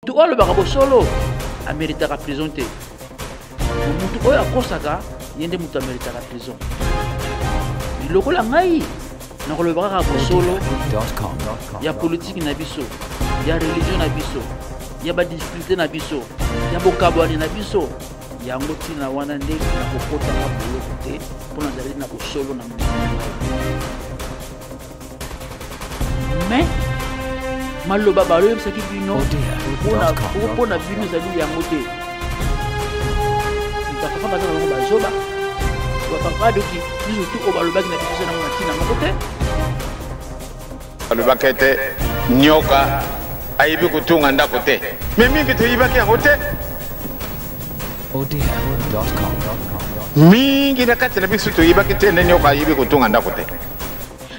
Tu oyo alobaka solo ameritaka prison te. Mutu oyo akosaka yende mutu ameritaka prison. Lokola ngai nakolobaka solo ya politique na biso, ya religion na biso, ya ba difficulté na biso, ya bokabwani na biso. Yango tina wana ndenge na kokota na boloko te mpona zali na solo na mutu. Mais maloba balo yebisaki bino mpona bino ezali yango te. Bapapa baza bango bazoba bapapa doki biso tu oyo balobaki na biso nango na ntina moko te. Balobaki ete nyoka ayibi kotunga ndako te, me mingi toyibaki yango te. Mingi na kati na biso toyibaki te nde nyoka ayibi kotunga ndako te.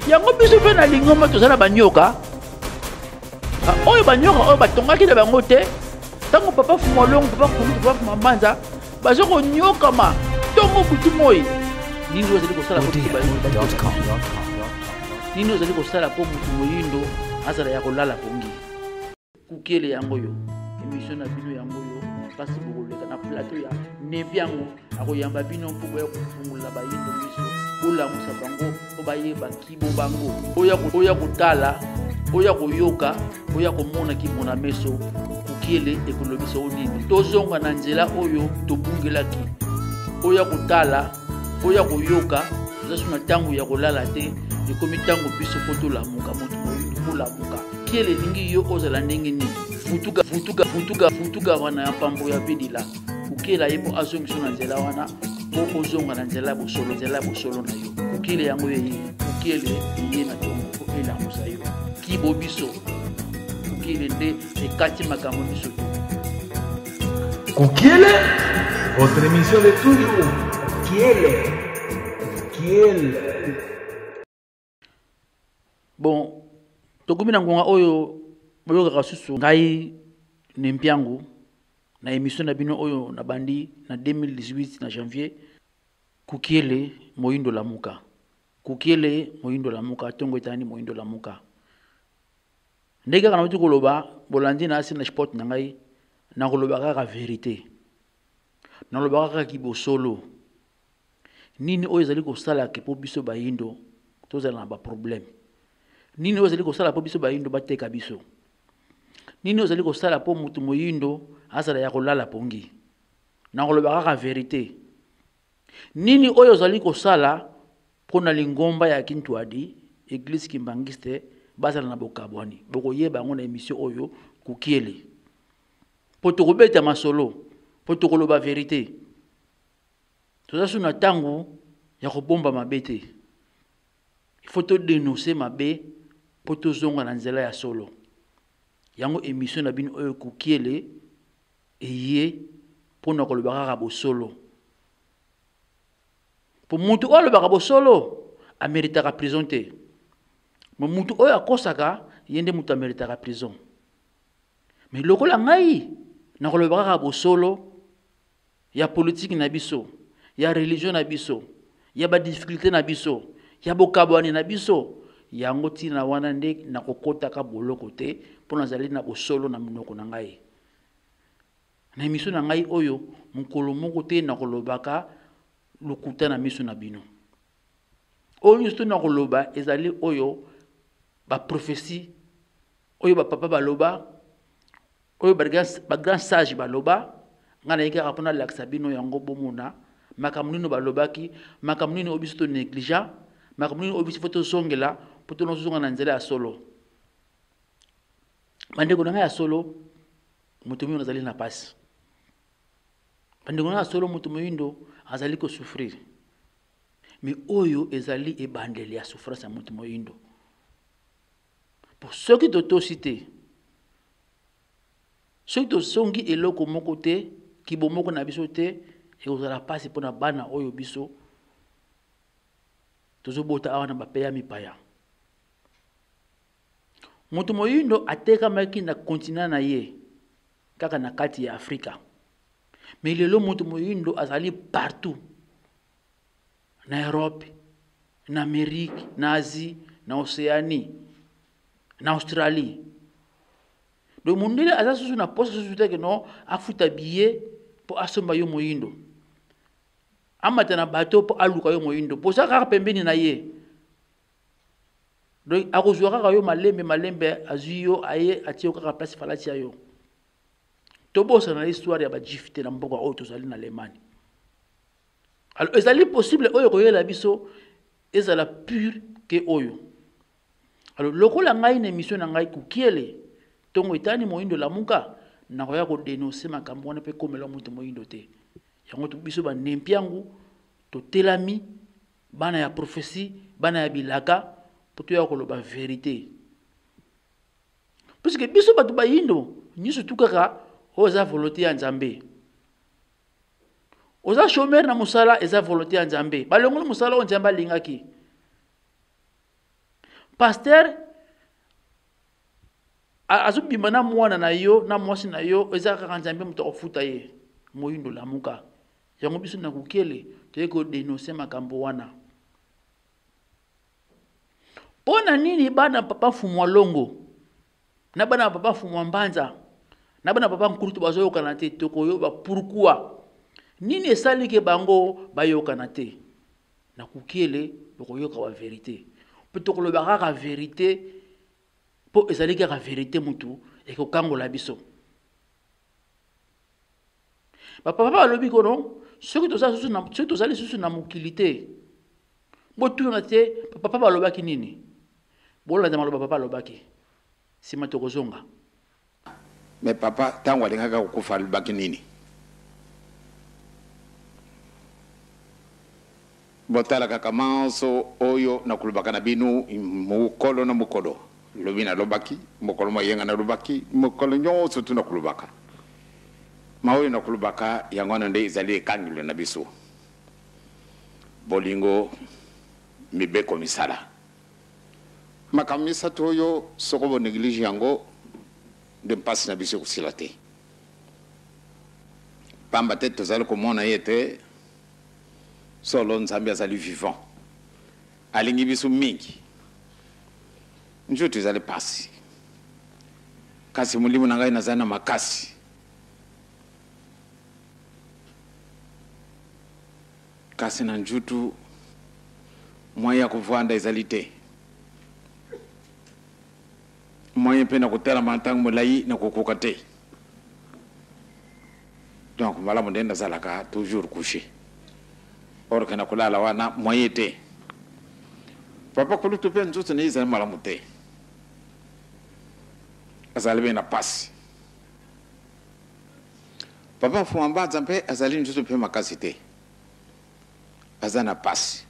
Yango biso mpe na lingomba tozala banyoka oyo banyoka oyo batongaki na bango te. Ntango papa fuma longo, papa kulu, papa fuma manza bazo konyokama ntongo butu moi. Nini ozali kosala nini ozali kosala po mutu moyindo azala ya kolala pongi kukele yango yo émission na bino yango yo kasi bokoleka na plateau ya Nempiangu akoyamba bino mpo boya kofungula bayindo biso bolamusa bango po bayeba kibo bango oya kotala oya koyoka oya komona kibo na meso kukele ekolobisa onini tozonga na nzela oyo tobungelaki oya kotala oya koyoka tozasu na ntango ya kolala te ekomi ntango biso po tolamuka moto moyindo polamuka kiele elingi yo ozala ndenge nini futuka wana ya mpambo ya bedila kukela ye mpo azongiso na nzela wana po ozonga na nzela ya bosolo na yo kukele yango yeye kukele ye na tongo po elamusa yo kibo biso kukele nde ekati makambo biso te. Kukele, votre émission de toujours. Kukele. Bon, tokomi na ngonga oyo boyokaka susu ngai Nempiangu na émission na bino oyo na bandi na 2018 na janvier kukele moyindo lamuka. Kukele moyindo lamuka tongo etani moyindo lamuka. Ndenge kana mutu koloba bolandi na asi na sport na ngai na koloba kaka vérité. Na koloba kaka kibosolo. Nini oyo ezali kosala ke po biso bayindo tozala na ba problème. Nini ozali kosala po biso bayindo bateka biso. Nini ozali kosala po mutu moyindo azala ya kolala pongi. Na koloba kaka vérité. Nini oyo ozali kosala po na lingomba ya Kintwadi église kimbangiste bazala na bokabwani bokoyeba ngo na émission oyo kukele po tokobeta masolo po tokoloba vérité. Tozasu na tango ya kobomba mabete. Il faut dénoncer mabe po tozonga na nzela ya solo. Yango émission na bino oyo kukele eye po na koloba kaka bosolo. Po mutu oyo alobaka bosolo ameritaka prison te. Mutu oyo akosaka yende mutu ameritaka prison. Mais lokola ngai na koloba kaka bosolo ya politique na biso, ya religion na biso, ya ba difficulté na biso, ya bokabwani na biso. Yango tina wana nde na kokota ka boloko te mpona zali na bosolo na minoko na ngai. Na émission na ngai oyo mukolo moko te na kolobaka lukuta na miso na bino. Oyo nyusto na koloba ezali oyo ba prophétie oyo ba papa baloba oyo ba grand sage baloba ngana yeka kapona laksa bino yango bomona makambo nino balobaki makambo nino obiso to négligent makambo nino obiso foto songela poto no zonga na nzela ya solo. Bandeko na ngai ya solo mutu moyindo azali na pasi. Bandeko na ngai ya solo mutu moyindo azali ko souffrir. Mais oyo ezali ebandeli ya souffrance ya mutu moyindo. Pour ceux qui t'autocité, ceux qui t'osongi eloko moko te, ki bomoko na biso te, et ozala pasi pona bana oyo biso, tozo bota awana bapeya mipaya. Mutu moyindo ateka maki na continent na ye, kaka na kati ya Afrika. Mais lelo mutu moyindo azali partout. Na Europe, na Amérique, na Asie, na Océanie, na Australie. donc mundele aza susu na poste susu te que non afuta billet pour asomba yo moyindo amata na bateau pour aluka yo moyindo pour ça kaka pembeni na ye donc akozwa kaka yo malembe azwi yo aye atie kaka place falati yo to bosa na histoire ya ba jifte na mboka oyo tozali na Allemagne. Alors ezali possible oyo koyela biso ezala pure que oyo. Alors lokola ngai na émission na ngai kukiele tongo etani moyindo la muka na koya ko dénoncer makambo na pe komela mutu moyindo te. Yango to biso ba nempiangu to telami bana ya prophétie bana ya bilaka pour to ya ko loba vérité. Parce que biso batu ba yindo nyiso tukaka oza volonté ya Nzambe. Oza chômeur na musala eza volonté ya Nzambe. Balongolo musala on Nzamba lingaki. Pasteur azubima na mwana na yo na mwasi na yo eza kaka Nzambe muto ofuta ye moyindo la muka. Yango biso na kukele to yeko dénoncer makambo wana. Pona nini bana papa fumwa longo? Na bana papa fumwa mbanza? Na bana papa nkurutu bazoyoka na te tokoyoba pourquoi? Nini esali ke bango bayoka na te? Na kukele bokoyoka wa vérité. Peut-être le baraka vérité pour ezali ke la vérité mutu et ko kangola biso. Ba papa balobi ko non, ce que tozali susu na mukilité. Botu na te papa balobaki nini? Bola de maloba papa balobaki. Sima tokozonga. Mais papa tango alingaka kukufa alobaki nini? Botala kaka manso oyo na kulubaka na binu mukolo na mukolo. Lobina lobaki, mukolo mayenga na lobaki, mukolo nyonso tu na kulubaka. Maoyo na kulubaka yangwana nde izali kangilo na biso. Bolingo mibeko misala. Makamisa toyo sokobo neglige yango de passe na biso kusilate. Pamba tete tozali komona yete solo Nzambe azali vivant. Alingi biso mingi. Njutu ezali pasi. Kasi mulimu na ngai nazali na makasi. Kasi na njutu moyen ya kuvanda ezali te. Moyen pe na kutela mantangu mulai na kukuka te. Donc malamu ndenda zalaka toujours couché. Or kana kulala wana moyen te. Papa kulutu pe njutu ne izali malamu te. Azali be na pasi. Papa fuamba zampe azali njutu pe makasi te. Azana pasi.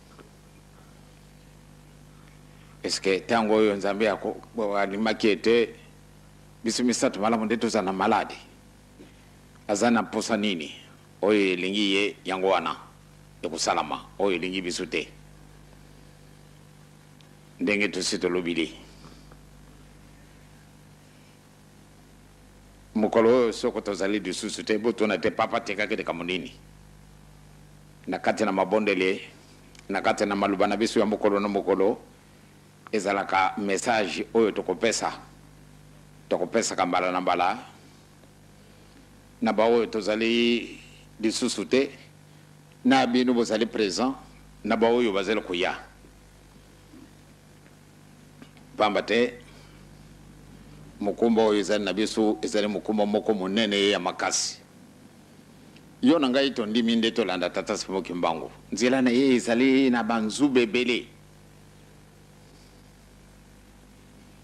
Est-ce que tango oyo Nzambe yako alimakete biso misatu malamu nde tozana maladi. Azana posa nini oyo elingi ye yango wana ekusalama oyo elingi biso te. Ndenge tositolobili mukolo oyo soko tozali lisusu te botona te papa tekakete kamonini na kati na mabondele na kati na maluba na biso ya mukolo na mukolo ezalaka message oyo tokopesa kambala na mbala na ba oyo tozali lisusu te na bino bozali présent na ba oyo bazali koya pamba te mukumba oyo ezali na biso ezali mukumba moko monene ya makasi yo na ngai tondimi nde tolanda tata Simoki Mbangu nzela na ye ezali na banzube ebele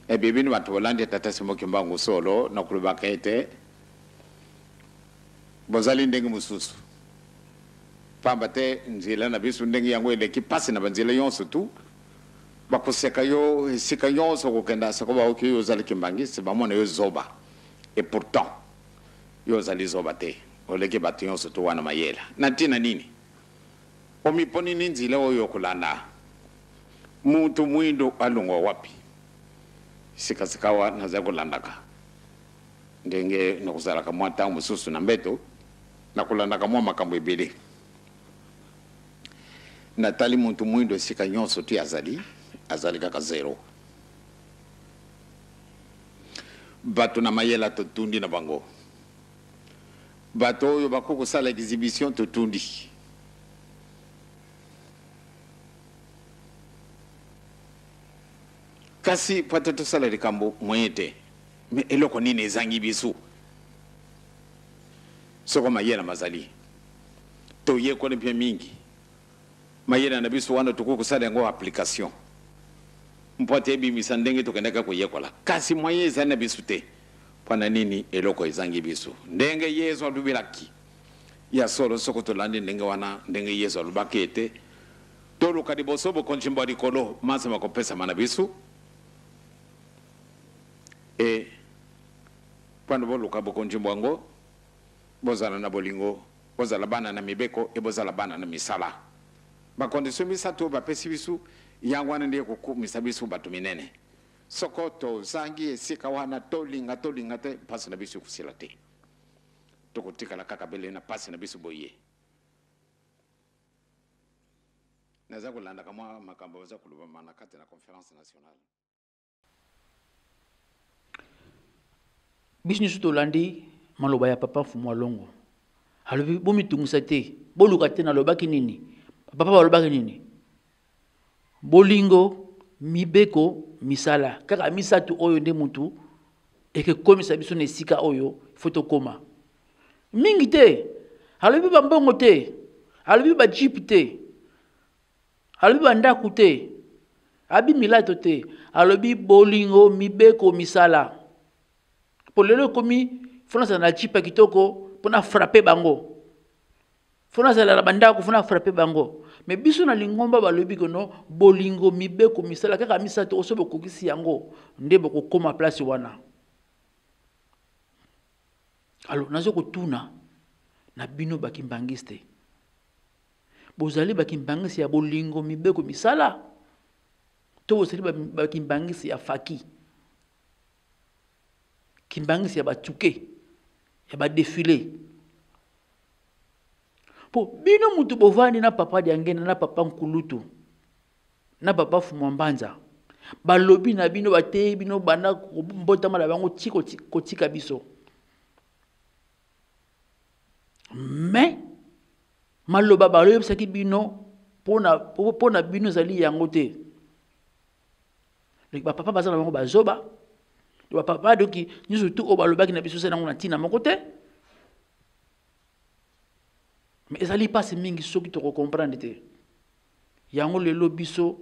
ebibini batu bolandi tata Simoki Mbangu solo na kulubaka ete bozali ndenge mususu pamba te nzela na biso ndenge yango eleki pasi na banzela yonso tu bakoseka yo esika yonso kokenda sakoba oki yo ozali kimbangisi bamona yo zoba et pourtant yo ozali zoba te oleki batu yonso tu wana mayela na ntina nini omiponi ni nzela oyo kulanda muntu mwindo alungwa wapi sikasikawa naza kulandaka ndenge nakuzalaka mwa ntango mosusu na mbeto nakulandaka mwa makambo ebele natali muntu mwindo esika nyonso tu azali kaka zero bato na mayela totundi na bango bato oyo bako kosala exhibition totundi kasi pata tosala likambo moyen te me eloko nini ezangi biso soko mayela mazali toyekoli mpe mingi mayela na biso wana toko kosala yango application mpo te ebimisa ndenge tokendaka koyekola kasi moyen ezali na biso te mpona nini eloko ezangi biso ndenge yesu alobelaki ya solo soko tolandi ndenge wana ndenge yesu alobaki ete toluka liboso bokonzi ya likolo masema kopesama na biso e mpona boluka bokonzi yango bozala na bolingo bozala bana na mibeko e bozala bana na misala bakondisio misato bapesi biso yango wana ndiye kokumisa biso bato minene soko tozangi esika wana tolinga te mpasi na biso kusila te tokotikala kaka bele na pasi na biso boye naza kolandaka mwa makambo baza kolobama na kati na conférence nationale biso nyonso tolandi maloba ya papa Fumu Alongo alobi bomitungisa te boluka te nalobaki nini papa balobaki nini bolingo mibeko misala kaka misatu oyo nde mutu ekekomisa biso na esika oyo ifo tokoma mingi te alobi bambongo te alobi bajipe te alobi bandaku te abi milato te alobi bolingo mibeko misala po lelo komi fona za na jipe kitoko pona frapper bango fona za la bandaku fona frapper bango mais biso na lingomba balobi kono bolingo mibeko misala kaka misato oso bokokisi yango nde bokokoma place wana alors nazo kotuna na bino bakimbangiste bozali bakimbangisi ya bolingo mibeko misala to bozali bakimbangisi ya faki kimbangisi ya batuke ya badefile po bino mutu bovani na papa Diangena na papa Nkulutu na papa Fumu Mbanza balobi na bino batei bino bana mbotama la bango kotika biso mais maloba balobi saki bino pona bino zali yango te ba papa bazana bango bazoba ba papa doki nyusu tu o balobaki na biso sena ngona tina moko te mais ezali pas mingi soki to comprendre te yango lelo biso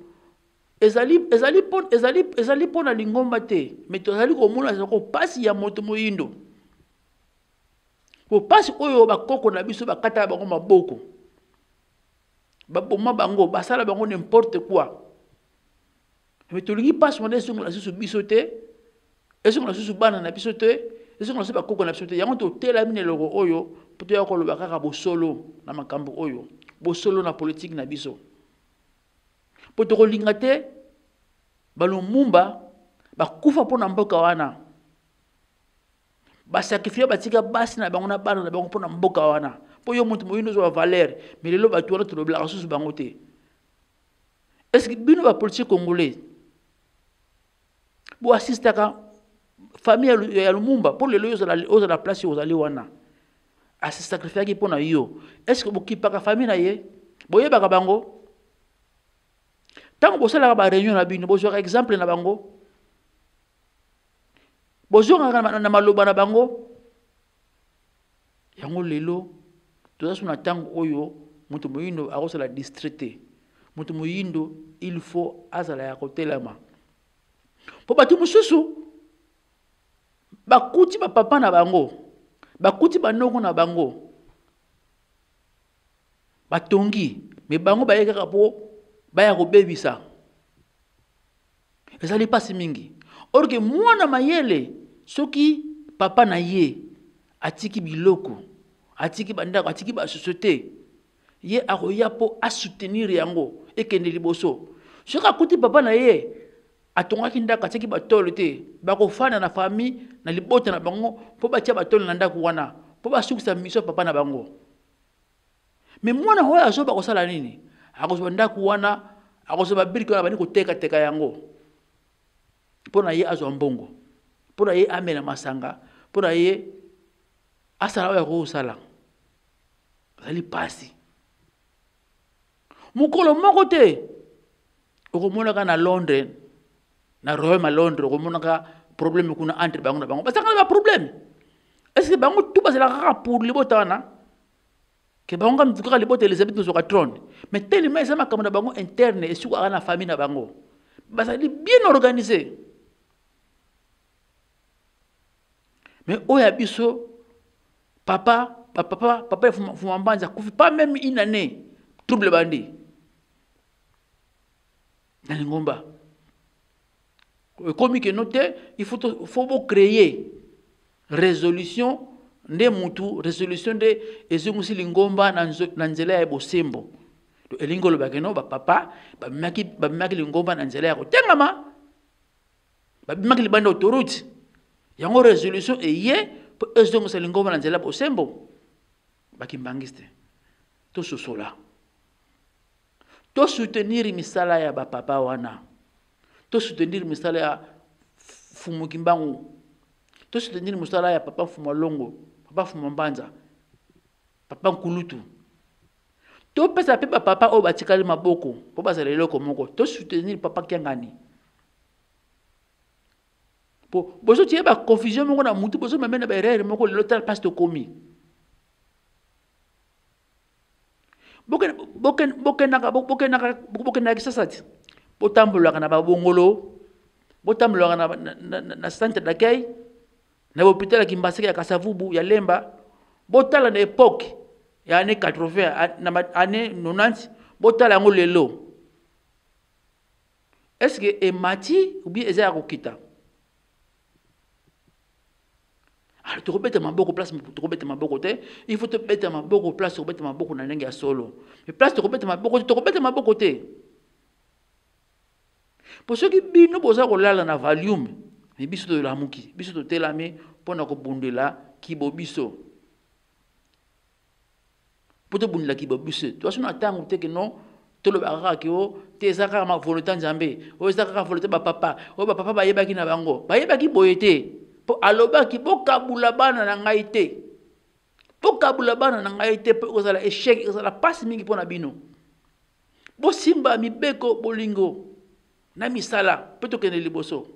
ezali pona lingomba te mais tozali komona soko pasi ya moto moyindo po pasi oyo bakoko na biso bakata bango maboko baboma bango basala bango n'importe quoi mais tolingi pasi mona songo la susu biso te esongo la susu bana na biso te esongo la susu bakoko na biso te yango to tela mine loko oyo poto ya koloba kaka bosolo na makambo oyo bosolo na politique na biso poto kolinga te balumumba bakufa pona mboka wana basakrifia batika basi na bango na bana na bango pona mboka wana po yo mutu moyindo zo ba valeur mais lelo batu wana to lobla susu bango te est-ce que bino ba politique congolais bo assistaka famille ya Lumumba pour lelo yo la place yo zali wana asi sacrifier ki pona yo est-ce que bokipaka famille na ye boyebaka bango tango bosala ba réunion na bino bozwa exemple na bango bozwa na maloba na bango yango lelo toza na tango oyo mutu moyindo akosala distraité mutu moyindo il faut azala ya kotelema po batu mususu bakuti ba papa na bango bakuti banoko na bango batongi me bango bayeka po baya kobebisa ezali pasi mingi or que mwana mayele soki papa na ye atiki biloko atiki bandako atiki ba société ye akoya po a soutenir yango ekende liboso soki akuti papa na ye atongaki ndako atiki batolo te bakofana na famille na libota na bango po batia batolo na ndako wana po basukisa mission papa na bango mais mwana hoya azoba kosala nini akozoba ndako wana akozoba biriki wana bani koteka teka yango po na ye azwa mbongo pour aller amena masanga pour aller asala ya ko sala ali pasi mukolo moko te okomona ka na Londres na Rome à Londres okomona ka problème kuna entre bango na bango parce que ba problème est-ce que bango tout bas la pour libotana que bango kam tuka libota Elizabeth no soka trône mais tellement ça makamona bango interne et sur na famille na bango basali bien organisé mais oya biso papa fumambanza kufi pas même une année trouble bandi dans les ngomba comme que noté il faut créer résolution nde mutu résolution de ezungusi lingomba na nzela ya bosembo to elingolo bakeno ba papa ba maki lingomba na nzela ya kotengama ba maki libanda autoroute yango résolution eye po ezungusi lingomba na nzela ya bosembo bakimbangiste to sosola to soutenir misala ya ba papa wana to soutenir misala ya Fumukimbangu to soutenir misala ya papa Fumalongo papa Fumambanza papa Nkulutu to pesa pe papa o batikali maboko po bazalelo komoko to soutenir papa Kiangani po bozo tie ba confusion moko na mutu bozo mamena ba erreur moko le lotal passe to komi boken na kisasati botambola kana ba bongolo botambola na centre d'accueil na hôpital Kimbaseke ya Kasavubu ya Lemba botala na époque ya année 80 na année 90 botala ngo lelo est-ce que emati ou bien eza kokita alors tu rebete maboko place tu rebete maboko te il faut te bete maboko place tu rebete maboko na ndenge ya solo mais place tu rebete maboko te pour ceux qui bino boza kolala na volume mais biso to la muki biso to telame pona ko bundela kibo biso poto bundela kibo biso to asuna tangu te que non to lo baraka ki o te zaka ma volonté nzambe o zaka volonté ba papa o ba papa ba yebaki na bango ba yebaki boyete po aloba ki bokabula bana na ngai te bokabula bana na ngai te po kozala échec kozala passe mingi pona bino bo simba mibeko bolingo na misala poto kene liboso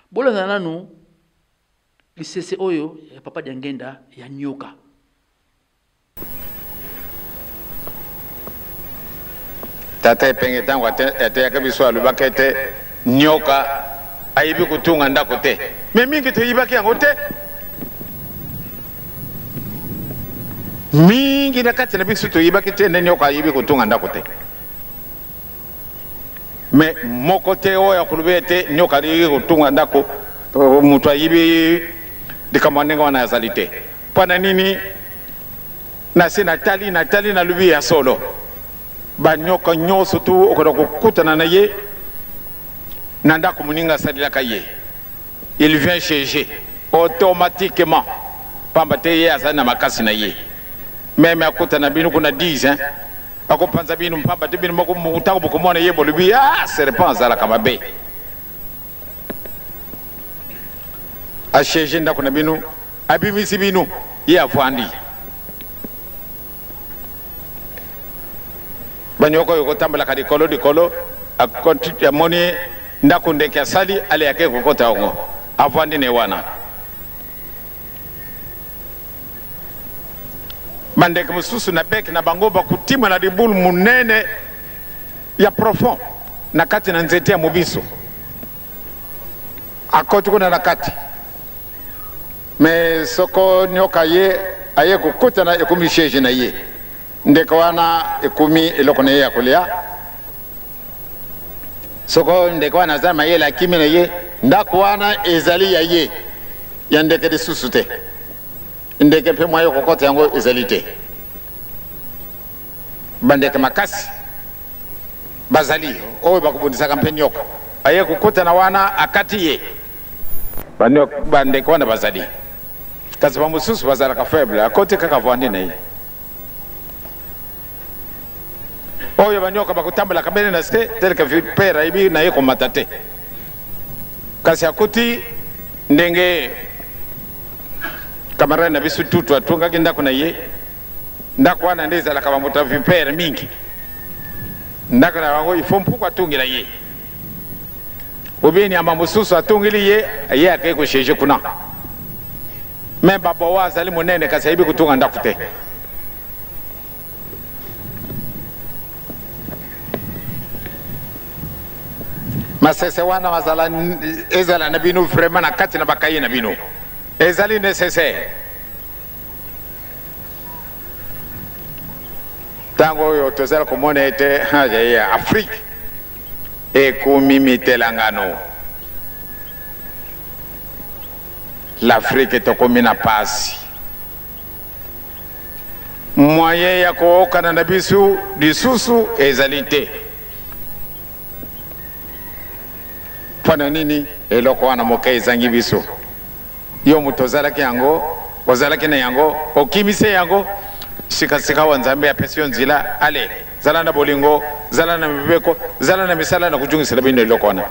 bola nanu lisese oyo ya papa Diangenda ya nyoka tata penge tango ate akabiso alubakete nyoka aibi kutunga ndako te me mingi te yibaki yango te mingi na kati na biso to yibaki te ne nyoka aibi kutunga ndako te me moko te oya kulubete nyoka aibi kutunga ndako mutu aibi dikamanenga wana yazalite pana nini na se natali na lubi ya solo ba nyoka nyoso tu okoda kokutana na ye nanda komuninga salila kaye il vient chercher automatiquement pamba te ye azana makasi na ye même akutana binu kuna 10 hein akopanza binu pamba te binu moko mutako bokomona ye bolubi ah serpent zala kama be a chercher nda kuna binu abimisi binu ye afandi banyoko yoko tambala kadi kolo akonti amoni ndako ndeke asali ale yake kokota ongo avandi ne wana mandeke mususu na bek na bangoba kutima na dibulu munene ya profond na kati na nzete ya mubiso akoti kuna na kati me soko nyoka ye aye kokota na ekomisheje na ye ndeka wana ekumi eloko na ye ya kolia soko ndeka wana zama ye la kimi na ye ndako wana ezali ya ye ya ndeke de susu te ndeke pe mwayo kokota yango ezali te bandeke makasi bazali oyo bakubundisaka mpe nyoka aye kokota na wana akati ye bandeke wana bazali kasi bamosusu bazalaka faible akote kaka vandi na ye oyo banyoka bakutambola kabene na se tel que père ibi na ye komata te kasi akuti ndenge kamara na bisu tutu atunga kinda kuna ye ndako wana ndeza la kama muta vipere mingi ndako na wango ifompu kwa tungira ye ubini ama mususu atungili ye akeko sheje kuna memba bawa zali munene kasi hibi kutunga ndakute masese wana mazala ezala na binu vraiment na kati na bakaye na binu ezali nécessaire tango yo tozala komona ete ya Afrique ekumimitelangano l'Afrique tokomina pasi moyen ya kookana na bisu lisusu ezali te pona nini eloko wana moke ezangi biso yo mutu ozalaki yango ozalaki na yango okimise yango sikasika wa nzambe apesi yo nzela ale zala na bolingo zala na mibeko zala na misala na kujungisela bino eloko wana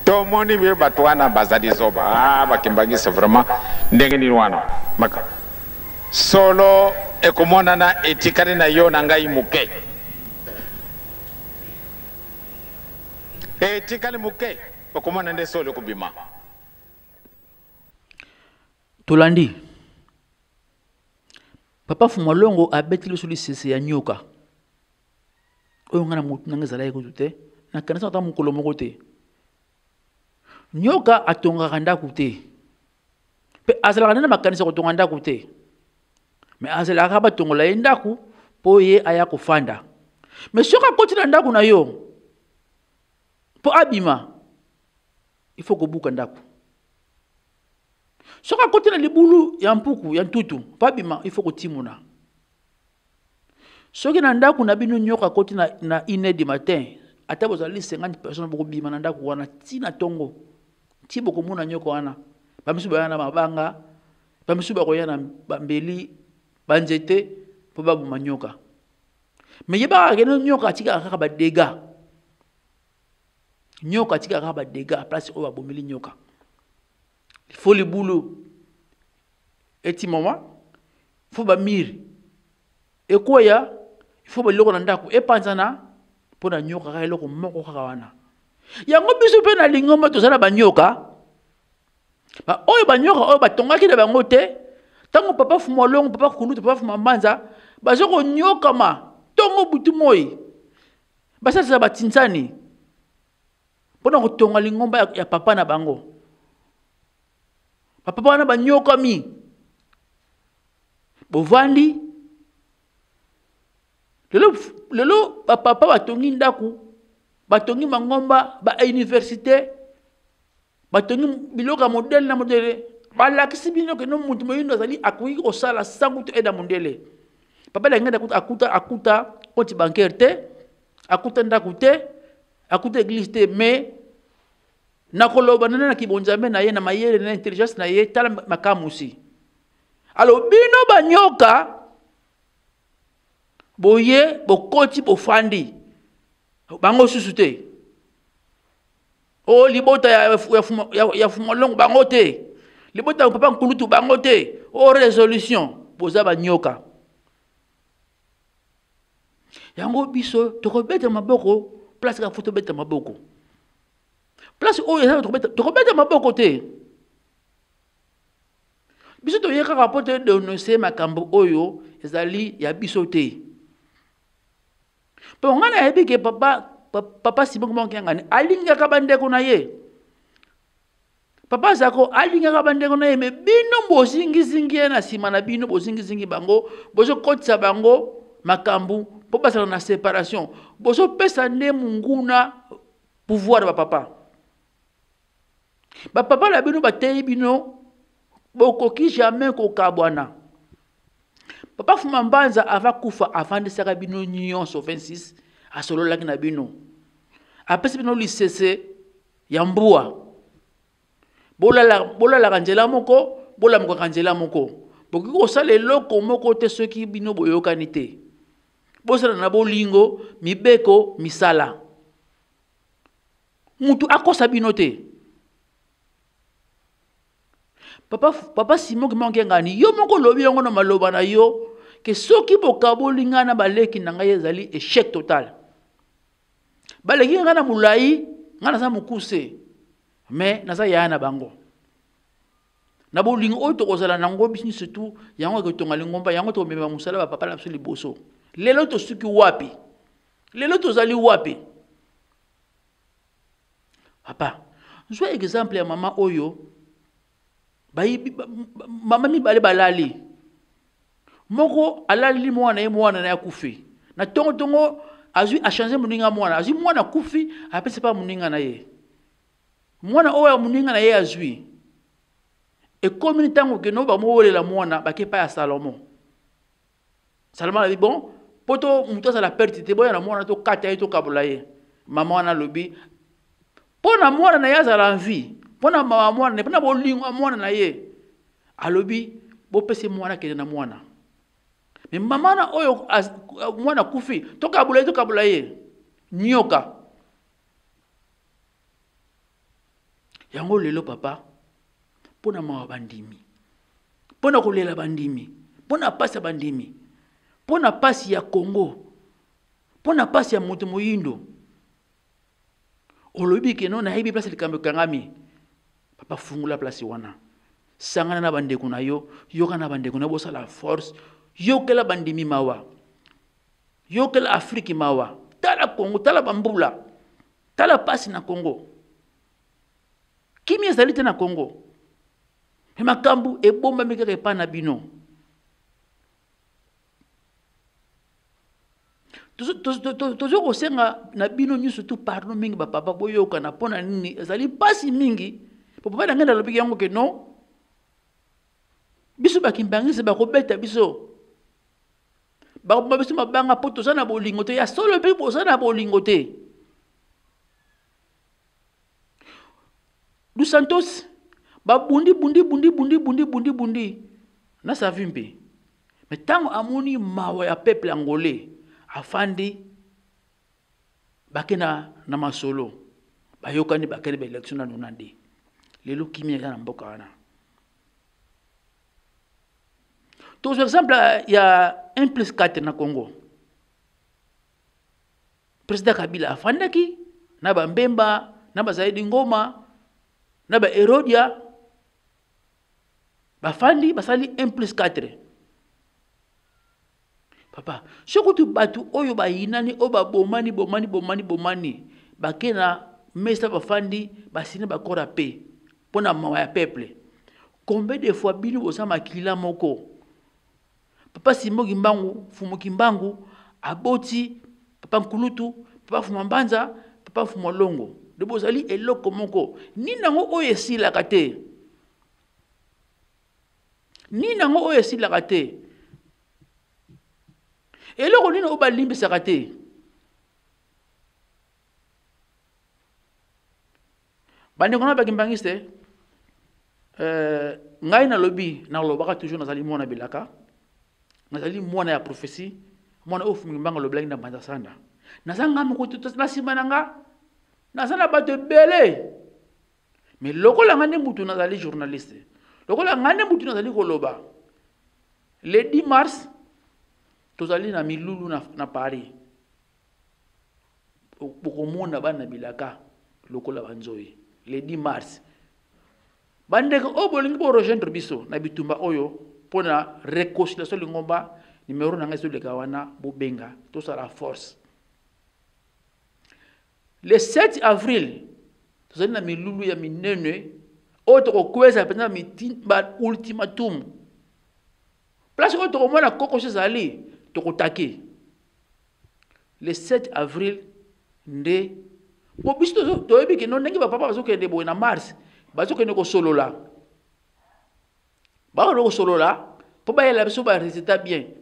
tomoni bie bato wana bazali zoba bakimbangisa vraiment ndenge nini wana maka solo ekomonana etikali na yo na ngai muke etikali muke okomona nde solo kubima tolandi papa Fumolongo abetili soli sese ya nyoka oyo ngana mutu nanga zala yeko te na kanisa ta mukolo moko te nyoka atongaka ndako te pe azalaka na makanisa kotonga ndako te me azalaka batongola ye ndako po ye aya kofanda me soki akoti na ndako na yo po abima il faut kobuka ndako soki akoti na libulu ya mpuku ya ntutu po abima il faut kotimuna soki na ndako na bino nyoka akoti na 1h du matin ata bozali 50 personnes bokobima na ndako wana tina tongo ti bokomona nyoka wana bamisu bayana mabanga bamisu bakoyana bambeli banzete po babuma nyoka me yeba kene nyoka atika kaka badega nyoka atika kaka badega place oyo babomeli nyoka il faut le boulot eti mama faut ba mire ekoya il faut ba loko na ndako epanzana po na nyoka ka eloko moko kaka wana yango biso pe na lingomba tozala banyoka ba oyo banyoka oyo batongaki na bango te tango papa Fumolongo papa Kulutu papa Fumambanza bazoko nyoka ma tongo butu moi basasa batinsani pona kotonga lingomba ya papa na bango papa wana banyoka mi bovandi lelo papa batongi ndaku batongi mangomba ba université batongi biloka modèle na modèle balakisi bino ke no mutu moyindo azali akoki kosala sangu to eda mondele papa la ngenda akuta compte bancaire te akuta ndaku te akuta église te mais nakoloba nana kibonzambe na ye na mayele na intelligence na ye tala makamusi alors bino banyoka boye bokoti bofandi bango susu te o libota ya Fumolongo bango te libota ya papa Nkulutu bango te o résolution boza banyoka yango biso tokobeta maboko place ka foto beta maboko place oyo eza tokobeta maboko te biso toyeka rapote dénoncer makambo oyo ezali ya biso te po ngana yebi ke papa Simon Monkengani alingaka bandeko na ye papa zako alingaka bandeko na ye me bino bozingizingi na sima na bino bozingizingi bango bozo kotisa bango makambu po basala na séparation bozo pesa nde munguna pouvoir ba papa la bino batei bino bokoki jamais kokabwana papa Fumambanza ava kufa avant de saka bino nyonso 26 asololaki na bino apesi bino lisese ya mbua bolala kanjela moko bolamuka kanjela moko bokoki kosala eloko moko te soki bino boyokani te bosala na bolingo mibeko misala mutu akosa bino te papa Simon ki manke ngani yo moko lobi yango na maloba na yo ke soki bokaboli nga na baleki na ngai ezali échec total baleki nga na mulai nga naza mukuse mais naza ya na bango na bolingo oyo tokozala nango bisi surtout yango ke tonga lingomba yango to mema musala ba papa na biso liboso lelo to suki wapi lelo tozali wapi papa nzwa exemple ya mama oyo mama mibale balali moko alali mwana na ya kufi na tongo azwi a changer muninga mwana azwi mwana kufi apese pa muninga na ye mwana oyo muninga na ye azwi e comme ni tango ke no ba mowelela mwana ba ke pa ya Salomon a dit bon poto muto za la perte te boya na mwana to kata ye to kabula ye mama wana lobi pona mwana na ya za la vie pona mama mwana ne pona bolingo mwana na ye alobi bo pese mwana ke na mwana mais mama na oyo mwana kufi to kabula ye nyoka yango lelo papa pona mawa bandimi pona kolela bandimi pona pasi ya bandimi pona pasi ya Congo pona pasi ya moto moyindo olobi ke non na hebi place likambe kangami papa fungula place wana sangana na bandeko na yo yoka na bandeko na bosa la force yokela bandimi mawa yokela Afrique mawa tala Congo tala bambula tala pasi na Congo kimi ezalite na Congo makambu ebomba mikaka epa na bino tozo kosenga na bino nyusu tu pardon mingi ba papa boyoka na pona nini ezali pasi mingi papa na ngenda lobi yango ke non biso bakimbangisi bakobeta biso ba biso mabanga poto sana bolingo te ya solo pe sana bolingo te du Santos bundi na savimpe mais tango amoni mawa ya peuple angolais afandi bakena na masolo bayokani bakene ba election na nonandi lelo kimi ya na mboka wana to par exemple ya 1+4 na Congo président Kabila afandaki na ba Mbemba na ba Zaidi Ngoma na ba Herodia bafandi basali 1+4 papa soko tu batu oyo bayinani o ba bomani bakena mesa bafandi basine bakora pe pona mawa ya peuple combien de fois bino osama kila moko papa Simon Kimbangu Fumu Kimbangu aboti papa Nkulutu papa Fumambanza papa Fumolongo de bozali eloko moko ni nango oyo esila kate ni nango oyo esila kate eloko nini obalimbisaka te bandeko na bakimbangiste ngai na lobi na lobaka toujours nazali mwana bilaka nazali mwana ya prophétie mwana oyo Fumu Kimbangu loblaki na banza sanda nazanga mokutu na sima nanga nazala bato belé mais lokola ngane mutu nazali journaliste lokola ngane mutu nazali koloba le 10 mars tozali na milulu na Paris bokomona bana bilaka lokola banzoyi le 10 mars bandeko obolingi bo rejoindre biso na bitumba oyo pona réconciliation lingomba numéro na ngai leka wana bobenga to sala force le 7 avril tozali na milulu ya minene oyo tokokweza penza ba ultimatum place oyo tokomona koko ezali tokotake le 7 avril nde bo biso toyebi ke non ndenge bapapa bazokende boye na mars bazokende kosolola bakende kosolola po bayela biso ba résultat bien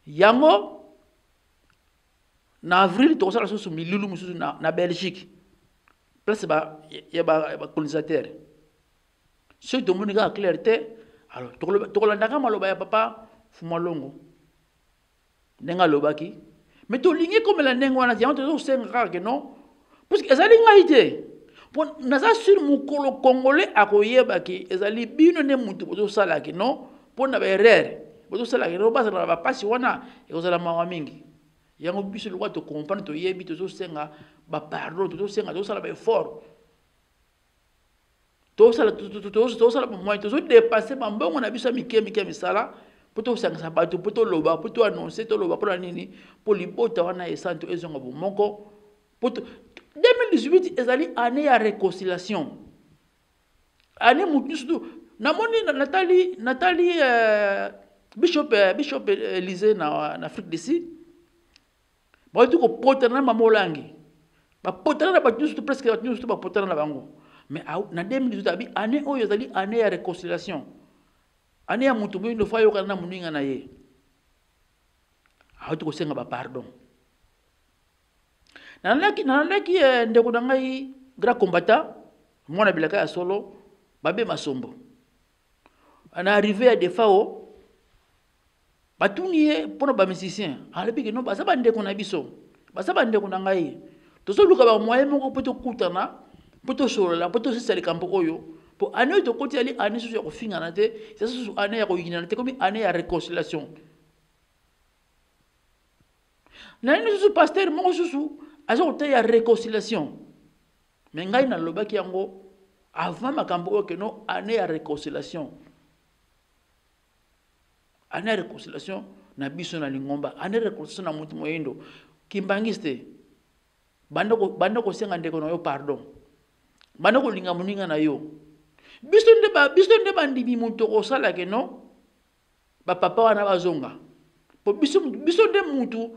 yango na avril tokosala susu milulu mususu na Belgique place ya ba colonisateur ceux de monika clarté alors tokolandaka maloba ya papa Fumalongo ndenga lobaki mais to lingi comme la ndenge wana yango tozo senga kaka non parce que ezali ngai te Bon, naza sur mukolo congolais akoyeba ki ezali bino ne mutu bozo sala ki non pour na ba erreur bozo sala ki non basa na ba pasi wana ekozala mawa mingi yango biso lokwa to comprendre to yebi to senga ba pardon to senga to sala ba effort to sala ba moyen to dépasser ba mbongo na biso mike misala pour to senga sa bato pour to loba pour to annoncer to loba pour nini pour libota wana esanto ezonga bo moko pour 2018 ezali année ya réconciliation année mutu surtout namoni Nathalie Bishop Élysée na Afrique d'ici ba tu ko potana mamolangi ba potana na ba surtout presque ba surtout ba potana na bango mais na 2018 abi année oyo ezali année ya réconciliation année ya mutu mbindo fayo kana muninga na ye tu ko senga ba pardon nanaki ndeko na ngai grand combattant mwana bilaka ya solo babe masombo ana arrivé à defao batuniye pona ba musicien alebi ke no basaba ndeko na biso basaba ndeko na ngai to so luka ba moyen moko poto kutana poto solola poto sisali kampo oyo po ane to koti ali ane so ya kofinga na te ça so ane ya ko yina na te comme ane ya réconciliation na ni so pasteur moko susu azo te ya réconciliation mais ngai na lobaki yango avant makambo oyo ke no année ya réconciliation année ya réconciliation na biso na lingomba année ya réconciliation na mutu moyendo kimbangiste banda ko senga ndeko na yo pardon banda ko linga muninga na yo biso nde bandimi mutu ko sala ke no ba papa wana bazonga po biso nde mutu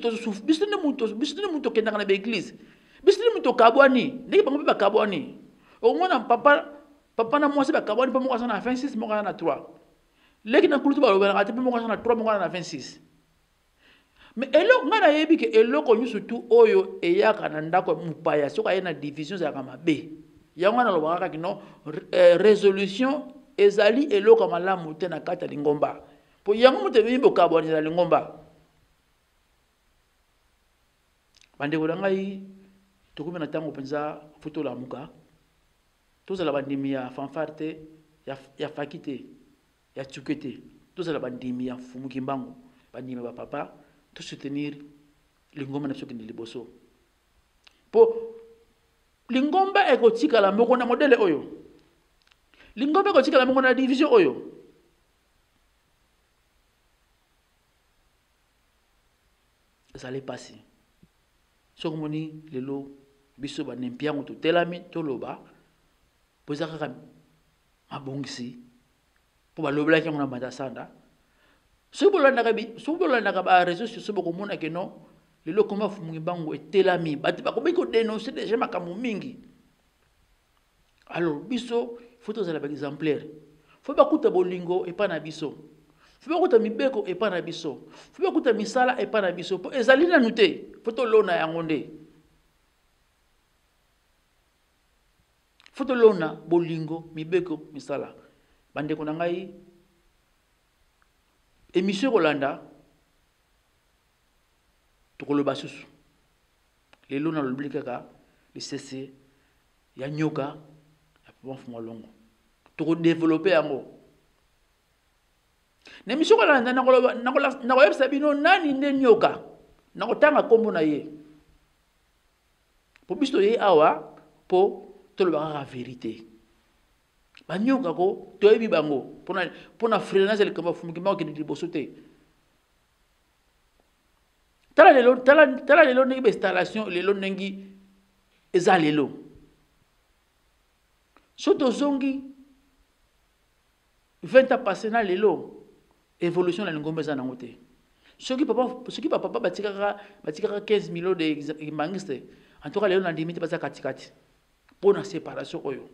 to souffre biso nde mutu kenda na ba église biso nde mutu kabwani ndeki bango ba kabwani o mona papa na mwasi ba kabwani pa moko na 26 moko na 3 leki na kulutu ba lobela ate pa moko na 3 moko na 26 mais elo ngana yebi ke eloko nyu surtout oyo eyaka na ndako mupaya soka yena division za kama be yango na lobaka kino résolution ezali eloko malamu te na kata lingomba po yango mutu bibo kabwani na lingomba bandeko na ngai tokumi na tango penza foto la muka tozala bandimi ya fanfare te ya fakite ya tsukete tozala bandimi ya fumuki mbango bandimi ba papa to soutenir lingomba na soki liboso po lingomba ekotika la moko na modele oyo lingomba ekotika la moko na division oyo ça allait passer soko moni lelo biso ba nempiango to telami to loba poza kaka mabongisi po ba lobela ki ngona mata sanda so bolanda ka ba réseaux sociaux boko mona ke no lelo koma fumungi bango etelami bati ba ko biko dénoncer déjà makamu mingi alors biso faut za la exemplaire faut ba kuta bolingo e pa na biso faut ba kuta mibeko e pa na biso faut ba kuta misala e pa na biso po ezali na nuté faut lona yango nde faut lona bolingo mibeko misala bande ko na ngai émission Rolanda to ko lo basusu le lona lo blikaka le cc ya nyoka ya bon fuma longo to ko développer yango na émission Rolanda na ko yebisa bino nani nde nyoka na ko tanga kombo na ye po biso ye awa po to lo ba vérité banyoka ko toyebi bango pona freinage le kamba fumuki ma ko di bosote tala lelo ngi installation lelo ngi eza lelo soto zongi 20 ans passé na lelo évolution la ngombe za nangote soki papa batika 15 millions de mangiste en tout cas lelo na limite basa katikati pona séparation oyo.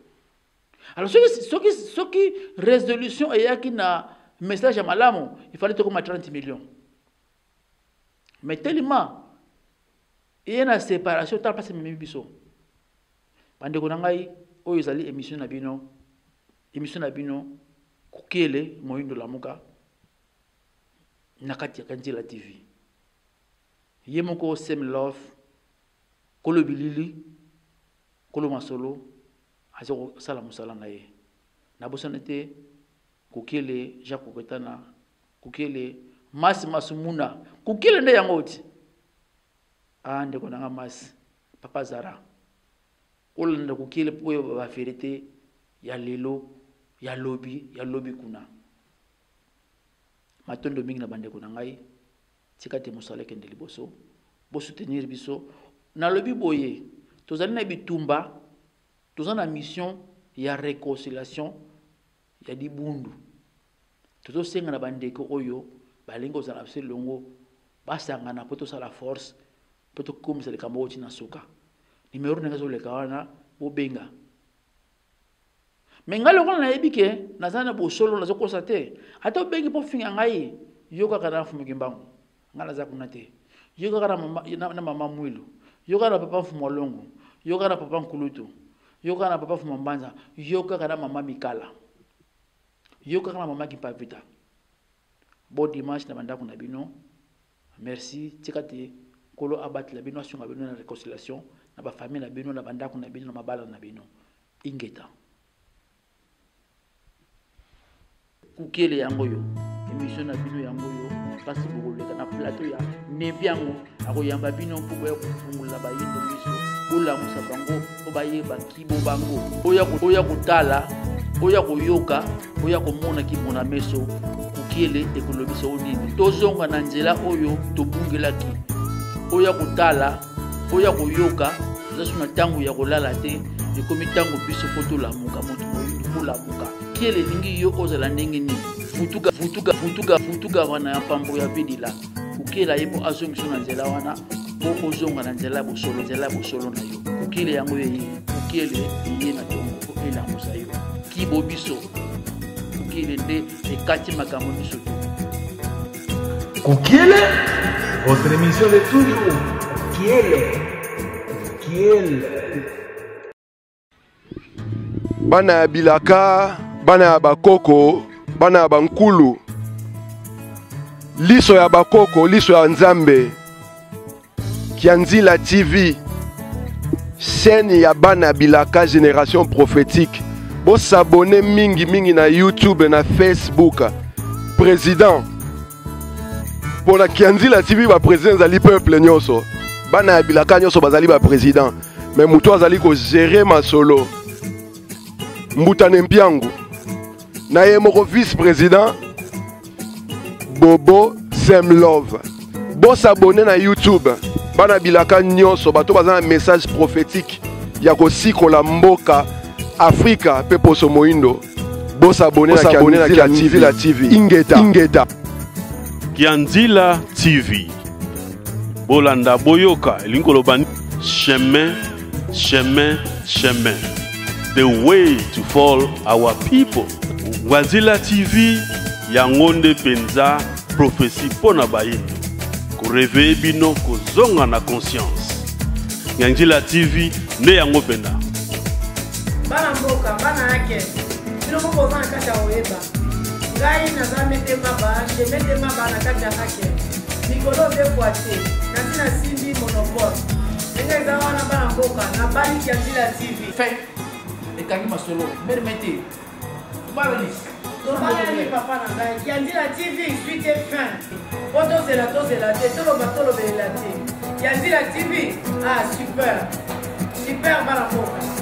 Alors, ce qui résolution et qui na message à Malamo, il fallait comme 30 millions. Mais tellement, il y a une séparation, tant pas même biso. Pendant qu'on a eu, ils allaient émission nabino, kukele moyindo la muka, nakati kanji la TV. Yemoko sem love, kolobilili, Kolo Masolo azoko sala musala na ye na bosonete kokele Jacques Koketana kokele Mas Masumuna kokele nde yangoti ande konanga Mas Papa Zara olanda kokele poyo ba vérité ya lelo ya lobby kuna matondo mingi na bande kuna ngai tikate musala kende liboso bo soutenir biso na lobby boye tozali na bitumba tozali na mission ya réconciliation ya dibundu tozosenga na bandeko oyo balingi ozala biso longo basangana po tosala force po tokomisa likambo oti na suka nimero nanga zoleka wana bobenga mais ngalo kona nayebi ke nazali na bosolo nazokosa te ata obengi po finga ngai yoka kana fumiki mbangu ngala za kuna te yoka kana na mama Mwilu yoka na papa Fumolongo yoka na papa Nkulutu yoka na papa Fumambanza yoka kana mama Mikala yoka kana mama Kipavita bo dimanche na bandako na bino merci tikati kolo abati la bino asunga bino na réconciliation na ba famille na bino na bandako na bino na mabala na bino ingeta kukele yango yo émission na bino yango yo kasi bokoleka na plateau ya Nempiango akoyamba bino mpo boya kufungula bayindo miso bolamusa bango po bayeba kibo bango oya kotala oya koyoka oya komona kimona meso kukele ekolobisa onini tozonga na nzela oyo tobungelaki oya kotala oya koyoka zasuna tango ya kolala te ekomi tango biso po tolamuka moto moyindo polamuka kiele ningi yo ozala ndenge nini futuka wana ya pambo ya bidila kukela ye po azongiso na nzela wana po ozonga na nzela bosolo na yo kukele yango ye kukele ye na tongo po elamusa yo kibo biso kukele nde ekati makambo biso to Kukele, votre émission de toujours. Kukele. Bana ya bilaka, bana ya bakoko, bana ya bankulu, liso ya bakoko, liso ya nzambe, Kianzila TV, chaîne ya bana ya bilaka génération prophétique. Bo s'abonner mingi na YouTube na Facebook. Président pour la Kianzila TV ba président zali peuple nyonso. Bana ya bilaka nyonso bazali ba président. Mais muto azali ko gérer masolo. Mbuta Nempiango na ye moko vice-président Bobo Semlove. Bo s'abonner na YouTube bana bilaka nyonso bato baza na message prophétique ya kosikola mboka Afrika pe poso moindo. Bo s'abonner na Kianzila TV ingeta Kianzila TV bolanda boyoka elinkoloba chemin the way to fall our people. Kianzila TV yangonde penza prophétie pona bayindo ko réveiller bino ko zonga na conscience. Kianzila TV ne yango penda bana mboka bana yake bino moko za kata oyeba ngai na za metema ba na kata yake mikolo be kwate na tina simbi monopole ngai za wana bana mboka na bali Kianzila TV fait ekangi masolo mermete balis tobali papa na ngai Kianzila TV suite fin tozela te toloba te Kianzila TV super bana mboka